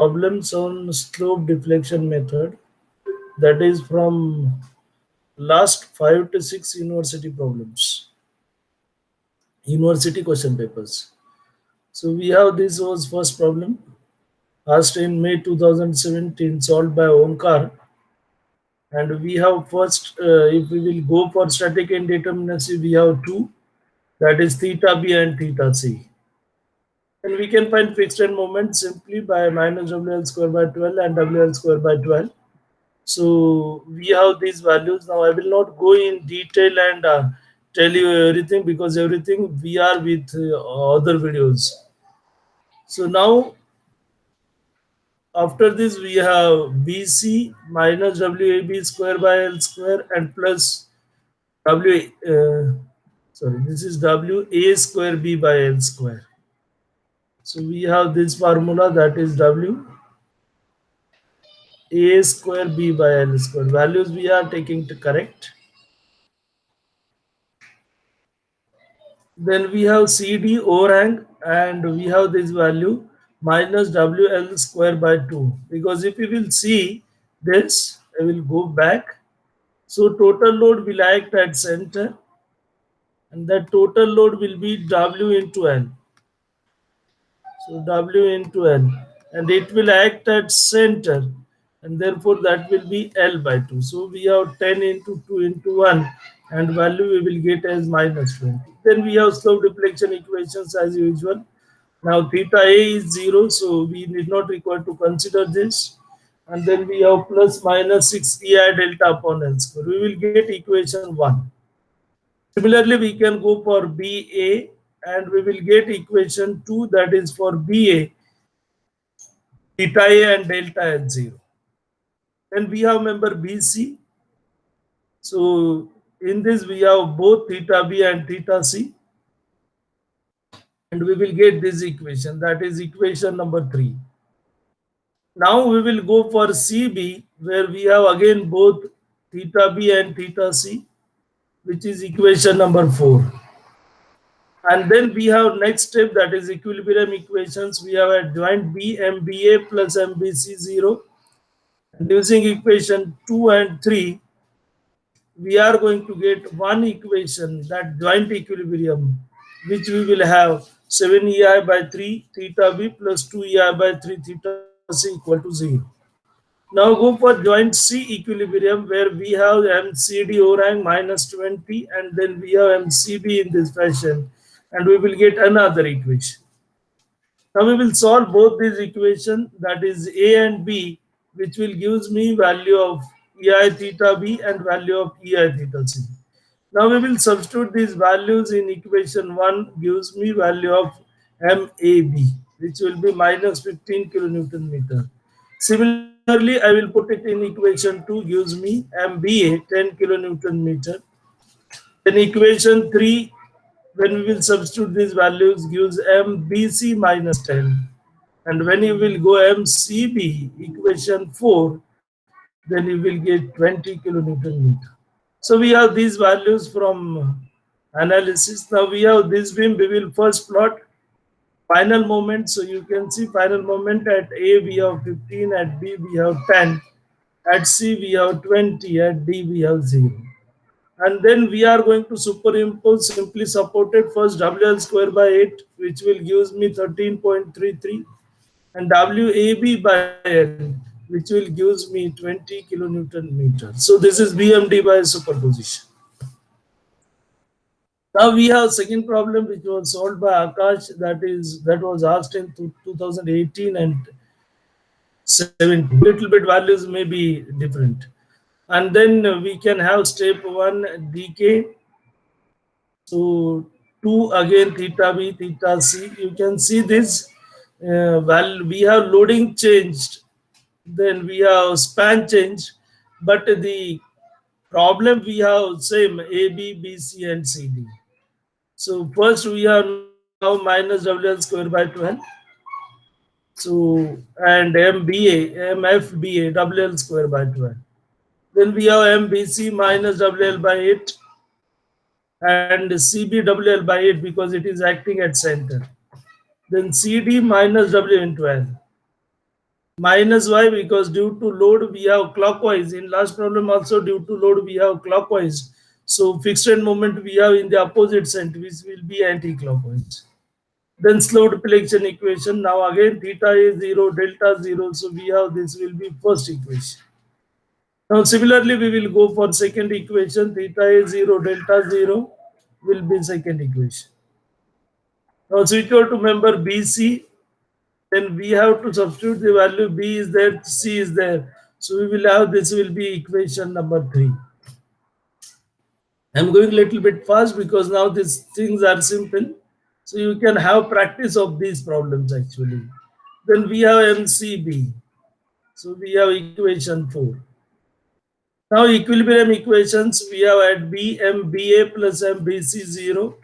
problems on slope deflection method, that is from last 5 to 6 university problems, university question papers. So we have, this was first problem asked in May 2017, solved by Omkar. And we have first, if we will go for static indeterminacy, we have two, that is theta b and theta c. And we can find fixed end moment simply by minus WL square by 12 and WL square by 12. So we have these values. Now I will not go in detail and tell you everything, because everything we are with other videos. So now after this we have BC minus WAB square by L square and plus this is WA square B by L square. So we have this formula, that is W A square B by L square. Values we are taking to correct. Then we have CD overhang, and we have this value minus WL square by 2. Because if you will see this, I will go back. So total load will act at center, and that total load will be W into L. So W into L, and it will act at center, and therefore that will be L by 2. So we have 10 into 2 into 1, and value we will get as minus 20. Then we have slope deflection equations as usual. Now theta A is 0, so we need not require to consider this. And then we have plus minus 6 EI delta upon L square. We will get equation 1. Similarly, we can go for BA, and we will get equation 2, that is for BA, theta A and delta at 0. Then we have member BC. So in this we have both theta B and theta C, and we will get this equation, that is equation number 3. Now we will go for CB, where we have again both theta B and theta C, which is equation number 4. And then we have next step, that is equilibrium equations. We have a joint B MBA plus MBC 0. And using equation 2 and 3, we are going to get one equation, that joint equilibrium, which we will have 7 EI by 3 theta B plus 2 EI by 3 theta C equal to 0. Now go for joint C equilibrium, where we have MCD overhang minus 20, and then we have MCB in this fashion, and we will get another equation. Now we will solve both these equations, that is A and B, which will gives me value of EI theta B and value of EI theta C. Now we will substitute these values in equation 1, gives me value of MAB, which will be minus 15 kilonewton meter. Similarly, I will put it in equation 2, gives me MBA 10 kilonewton meter. Then equation 3, when we will substitute these values, gives MBC minus 10. And when you will go MCB, equation 4, then you will get 20 kilonewton meter. So we have these values from analysis. Now we have this beam. We will first plot final moment. So you can see final moment at A we have 15, at B we have 10, at C we have 20, at D we have 0. And then we are going to superimpose simply supported first WL square by 8, which will gives me 13.33, and WAB by L, which will gives me 20 kilonewton meter. So this is BMD by superposition. Now we have second problem, which was solved by Akash, that was asked in 2018 and 17. Little bit values may be different. And then we can have step 1 decay. So 2 again theta B, theta C. You can see this. We have loading changed, then we have span changed, but the problem we have same A, B, B, C, and C, D. So first we have now minus WL square by 12. So and MBA, MFBA, WL square by 12. Then we have MBC minus WL by 8 and CBWL by 8 because it is acting at center. Then CD minus W into L. minus y, because due to load we have clockwise. In last problem also due to load we have clockwise. So fixed end moment we have in the opposite side, which will be anti-clockwise. Then slow deflection equation. Now again theta is 0, delta 0. So we have this will be first equation. Now similarly we will go for second equation. Theta is 0, delta 0 will be second equation. Now switch over to member BC. Then we have to substitute the value. B is there, C is there. So we will have this will be equation number 3. I'm going a little bit fast because now these things are simple. So you can have practice of these problems actually. Then we have MCB. So we have equation 4. Now equilibrium equations we have at B MBA plus MBC 0.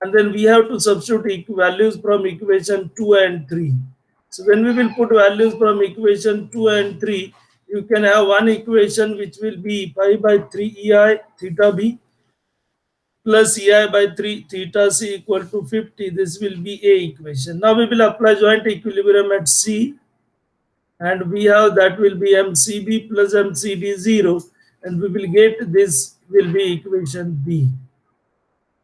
And then we have to substitute values from equation 2 and 3. So when we will put values from equation 2 and 3, you can have one equation which will be pi by 3 EI theta B plus EI by 3 theta C equal to 50. This will be A equation. Now we will apply joint equilibrium at C, and we have that will be MCB plus MCD 0, and we will get this will be equation B.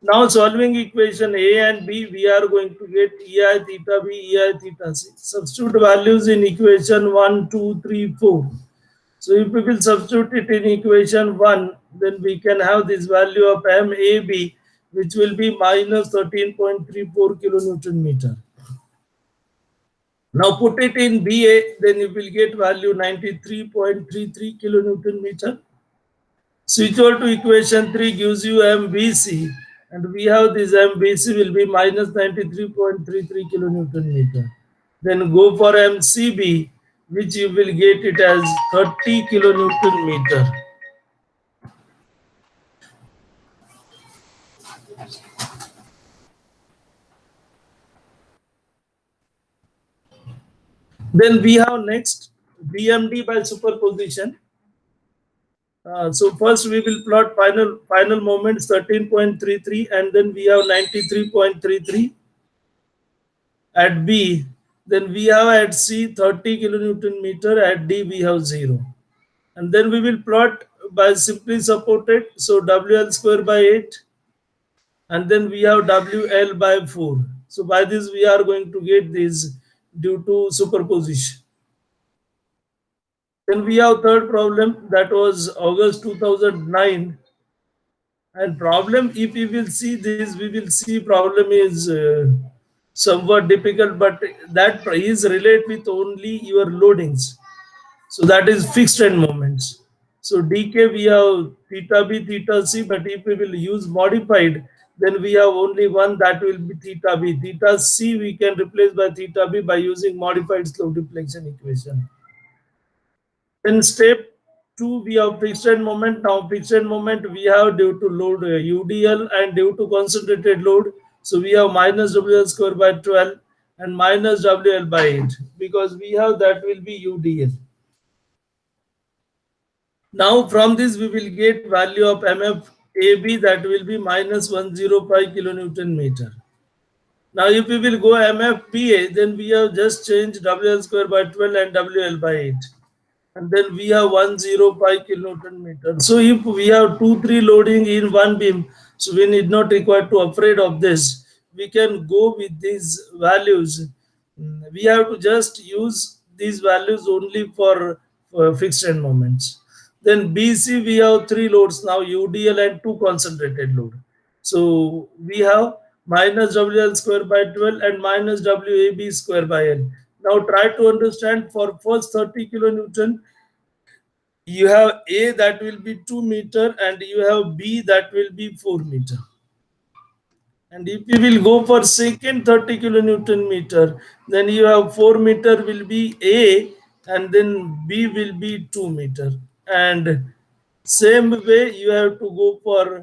Now solving equation A and B, we are going to get EI theta B, EI theta C. Substitute values in equation 1, 2, 3, 4. So if we will substitute it in equation 1, then we can have this value of MAB, which will be minus 13.34 kilonewton meter. Now put it in BA, then you will get value 93.33 kilonewton meter. Switch over to equation 3 gives you MBC, and we have this MBC will be minus 93.33 kilonewton meter. Then go for MCB, which you will get it as 30 kilonewton meter. Then we have next BMD by superposition. So first we will plot final moments 13.33, and then we have 93.33 at B. Then we have at C 30 kilonewton meter, at D we have 0. And then we will plot by simply supported. So WL square by 8, and then we have WL by 4. So by this we are going to get this due to superposition. Then we have third problem, that was August 2009. And problem, if we will see this, we will see problem is somewhat difficult, but that is related with only your loadings. So that is fixed end moments. So dk we have theta b theta c, but if we will use modified, then we have only one, that will be theta b. Theta c we can replace by theta b by using modified slope deflection equation. In step 2 we have fixed end moment. Now fixed end moment we have due to load UDL and due to concentrated load. So we have minus WL square by 12 and minus WL by 8, because we have that will be UDL. Now from this we will get value of MFAB, that will be minus 105 kilonewton meter. Now if we will go MFPA, then we have just changed WL square by 12 and WL by 8. And then we have 105 kilonewton meter. So if we have 2-3 loading in one beam, so we need not require to afraid of this. We can go with these values. We have to just use these values only for fixed end moments. Then BC we have 3 loads now, UDL and 2 concentrated load. So we have minus WL square by 12 and minus WAB square by L. Now try to understand for first 30 kilonewton, you have A that will be 2 meter and you have B that will be 4 meter. And if you will go for second 30 kilonewton meter, then you have 4 meter will be A and then B will be 2 meter. And same way you have to go for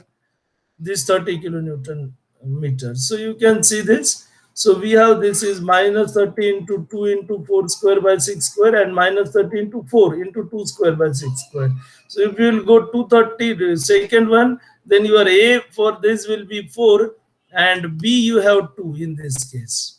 this 30 kilonewton meter. So you can see this. So we have this is minus 30 into 2 into 4 square by 6 square and minus 30 into 4 into 2 square by 6 square. So if you will go 230, the second one, then your A for this will be 4 and B you have 2 in this case.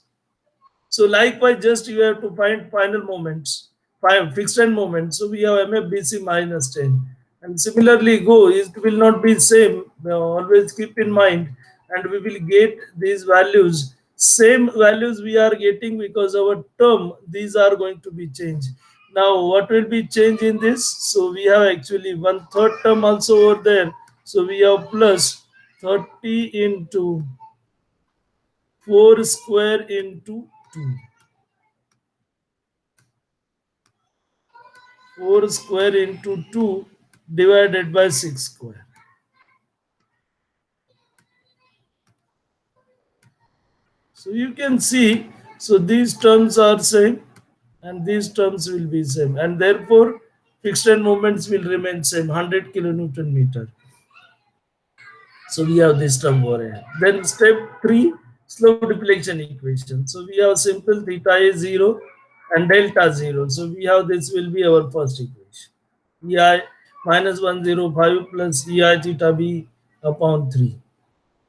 So likewise, just you have to find final moments, five fixed end moments. So we have MFBC minus 10. And similarly go, it will not be same. Always keep in mind, and we will get these values. Same values we are getting because our term, these are going to be changed. Now what will be changed in this? So we have actually one third term also over there. So we have plus 30 into 4 square into 2. 4 square into 2 divided by 6 square. So you can see, so these terms are same and these terms will be same, and therefore fixed end moments will remain same, 100 kilonewton meter. So we have this term over here. Then step 3, slope deflection equation. So we have simple theta is 0 and delta 0. So we have this will be our first equation. EI minus 105 plus EI theta B upon 3.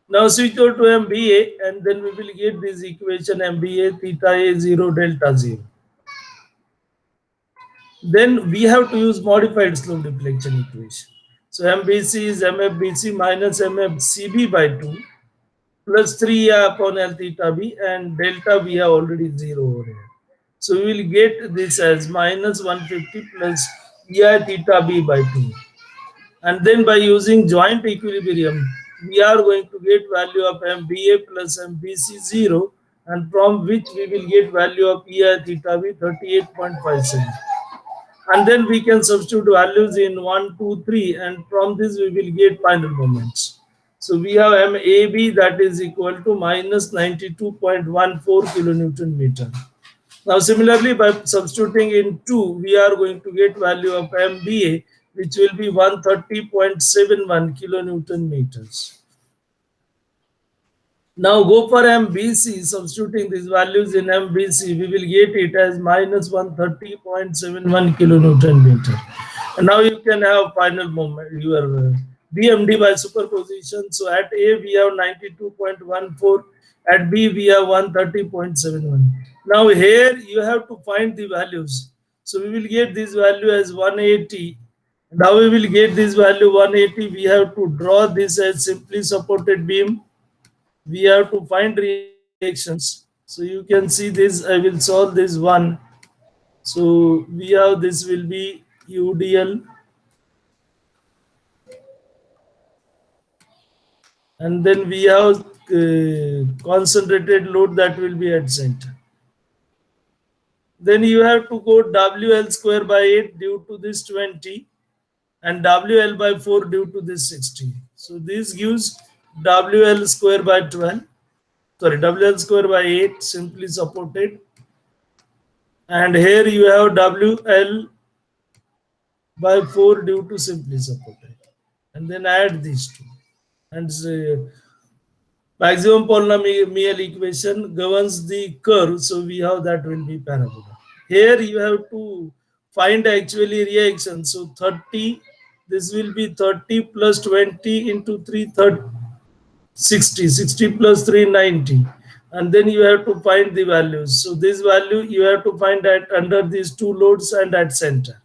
Now switch over to MBA and then we will get this equation MBA theta A 0 delta 0. Then we have to use modified slope deflection equation. So MBC is MFBC minus MFCB by 2 plus 3 upon L theta B, and delta we have already 0 over here. So we will get this as minus 150 plus EI theta B by 2. And then by using joint equilibrium, we are going to get value of MBA plus MBC 0, and from which we will get value of EI theta B 38.57. And then we can substitute values in 1, 2, 3, and from this we will get final moments. So we have MAB that is equal to minus 92.14 kilonewton meter. Now similarly, by substituting in 2, we are going to get value of MBA, which will be 130.71 kilonewton meters. Now go for MBC, substituting these values in MBC, we will get it as minus 130.71 kilonewton meter. And now you can have final moment, your BMD by superposition. So at A we have 92.14, at B we have 130.71. Now here you have to find the values. So we will get this value as 180. Now we will get this value 180. We have to draw this as simply supported beam. We have to find reactions. So you can see this, I will solve this one. So we have this will be UDL, and then we have concentrated load that will be at center. Then you have to go WL square by 8 due to this 20 and WL by 4 due to this 60. So this gives WL square by 12. Sorry, WL square by 8 simply supported. And here you have WL by 4 due to simply supported. And then add these two. And maximum polynomial equation governs the curve. So we have that will be parabola. Here you have to find actually reaction. So 30, this will be 30 plus 20 into 3, 30, 60, 60 plus 3, 90. And then you have to find the values. So this value you have to find at under these two loads and at center.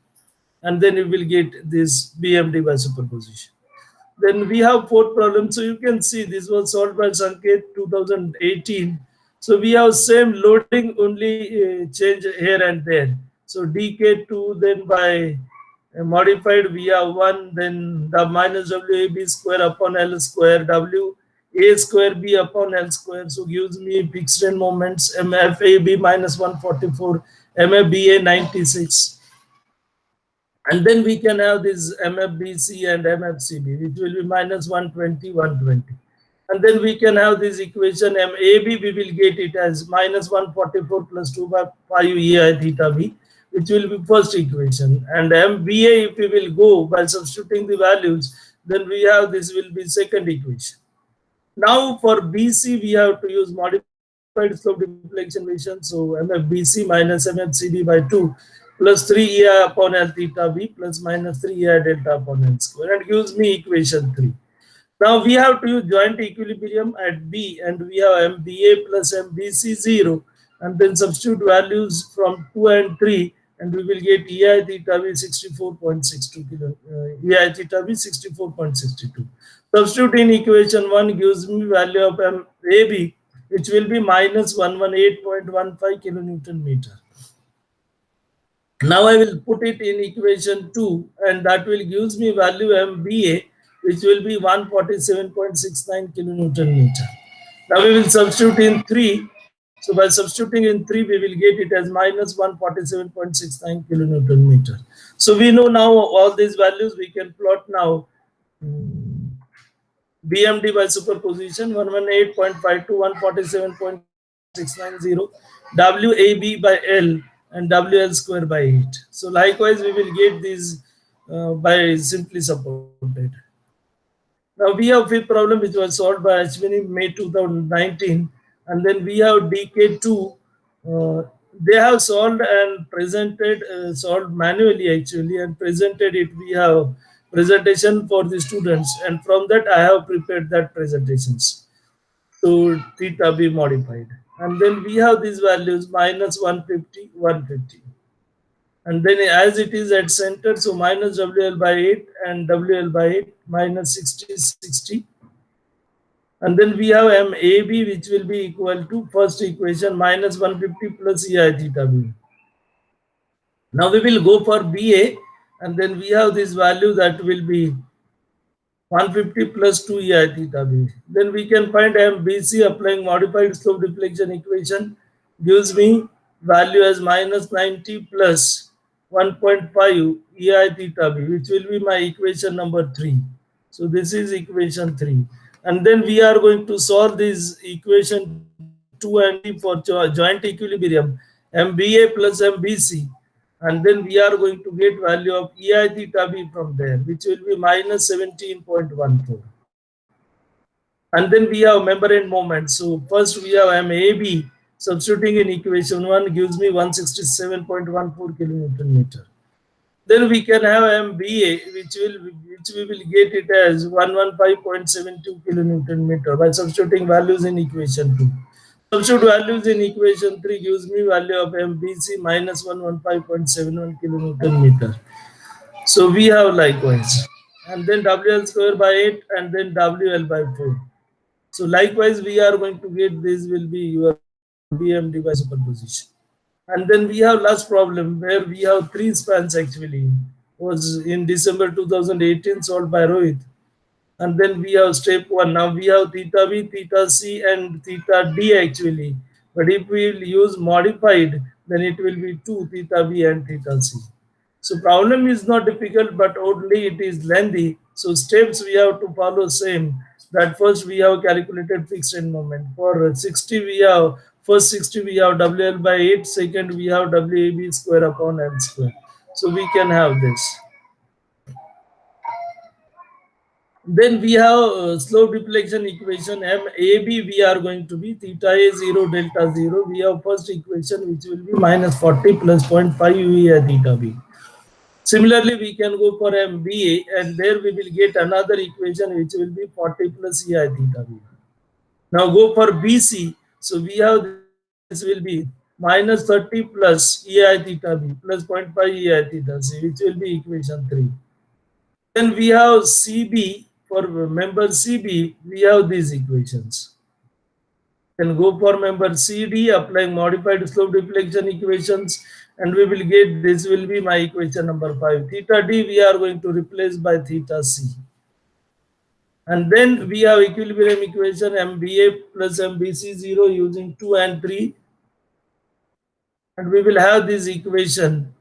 And then you will get this BMD by superposition. Then we have fourth problem. So you can see this was solved by Sanket 2018. So we have same loading, only change here and there. So DK2, then by modified we have 1, then the minus WAB square upon L square, WA square B upon L square. So gives me fixed end moments, MFAB minus 144, MFBA 96. And then we can have this MFBC and MFCB, which will be minus 120, 120. And then we can have this equation MAB, we will get it as minus 144 plus 2 by 5 EI theta B, which will be first equation. And MBA, if we will go by substituting the values, then we have this will be second equation. Now for BC, we have to use modified slope deflection equation. So MFBC minus MFCB by 2 plus 3 EI upon L theta B plus minus 3 EI delta upon L square, and gives me equation 3. Now we have to use joint equilibrium at B, and we have MBA plus MBC 0, and then substitute values from 2 and 3, and we will get EI theta B 64.62 EI theta B 64.62. Substitute in equation 1 gives me value of AB, which will be minus 118.15 kilonewton meter. Now I will put it in equation 2, and that will gives me value MBA, which will be 147.69 kilonewton meter. Now we will substitute in 3. So by substituting in 3, we will get it as minus 147.69 kilonewton meter. So we know now all these values. We can plot now BMD by superposition 118.5 to 147.690, WAB by L, and WL square by 8. So likewise, we will get these by simply supported. Now we have fifth problem which was solved by Ashwini May 2019, and then we have DK2. They have solved and presented, solved manually actually, and presented it. We have presentation for the students, and from that I have prepared that presentations. So theta be modified, and then we have these values minus 150, 150. And then as it is at center, so minus WL by 8 and WL by 8 minus 60, 60. And then we have MAB, which will be equal to first equation minus 150 plus EI theta B. Now we will go for BA, and then we have this value that will be 150 plus 2 EI theta B. Then we can find MBC applying modified slope deflection equation gives me value as minus 90 plus 1.5 EI theta B, which will be my equation number 3. So this is equation 3. And then we are going to solve this equation 2 and 3 for joint equilibrium, MBA plus MBC. And then we are going to get value of EI theta B from there, which will be minus 17.14. And then we have membrane moment. So first we have MAB, substituting in equation 1 gives me 167.14 kilonewton meter. Then we can have MBA, which we will get it as 115.72 kilonewton meter by substituting values in equation 2. Substitute values in equation 3 gives me value of MBC minus 115.71 kilonewton meter. So we have likewise. And then WL square by 8 and then WL by 4. So likewise, we are going to get this will be your BMD by superposition. And then we have last problem where we have 3 spans actually. Was in December 2018 solved by Rohit. And then we have step 1. Now we have theta B, theta C, and theta D actually. But if we will use modified, then it will be 2 theta B and theta C. So problem is not difficult, but only it is lengthy. So steps we have to follow same. That first we have calculated fixed end moment. For 60 we have, first 60 we have WL by 8, second we have WAB square upon L square. So we can have this. Then we have slope deflection equation MAB, we are going to be theta A 0 delta 0. We have first equation which will be minus 40 plus 0.5 EI theta B. Similarly, we can go for MBA, and there we will get another equation which will be 40 plus EI theta B. Now go for BC. So we have this will be minus 30 plus EI theta B plus 0.5 EI theta C, which will be equation 3. Then we have CB. For member CB, we have these equations. Then go for member CD, applying modified slope deflection equations, and we will get this will be my equation number 5. Theta D we are going to replace by theta C. And then we have equilibrium equation MBA plus MBC 0 using 2 and 3. And we will have this equation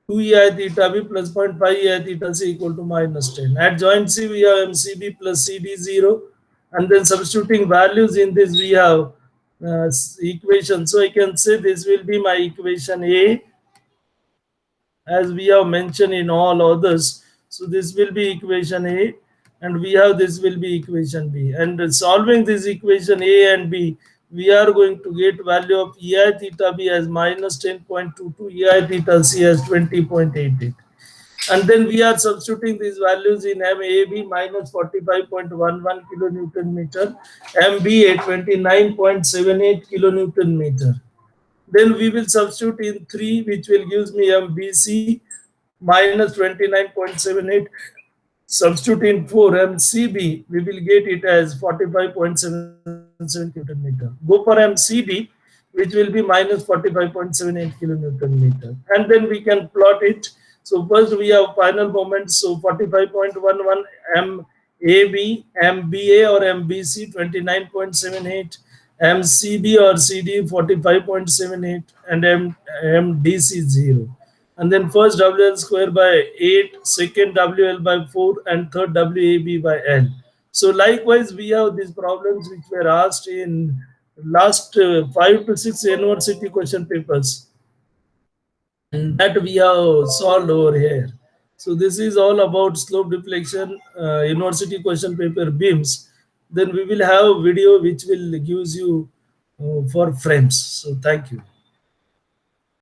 2 EI theta B plus 0.5 EI theta C equal to minus 10. At joint C, we have MCB plus CD 0. And then substituting values in this, we have equation. So I can say this will be my equation A, as we have mentioned in all others. So this will be equation A, and we have this will be equation B. And solving this equation A and B, we are going to get value of EI theta B as minus 10.22, EI theta C as 20.88. And then we are substituting these values in MAB minus 45.11 kilonewton meter, MBA 29.78 kilonewton meter. Then we will substitute in 3, which will gives me MBC minus 29.78. Substitute in 4 MCB, we will get it as 45.77 kilonewton meter. Go for MCD, which will be minus 45.78 kilonewton meter. And then we can plot it. So first we have final moment. So 45.11 MAB, MBA or MBC 29.78, MCB or CD 45.78, and MDC 0. And then first WL square by 8, second WL by 4, and third WAB by L. So likewise, we have these problems which were asked in last 5 to 6 university question papers, and that we have solved over here. So this is all about slope deflection, university question paper beams. Then we will have video which will gives you for frames. So thank you.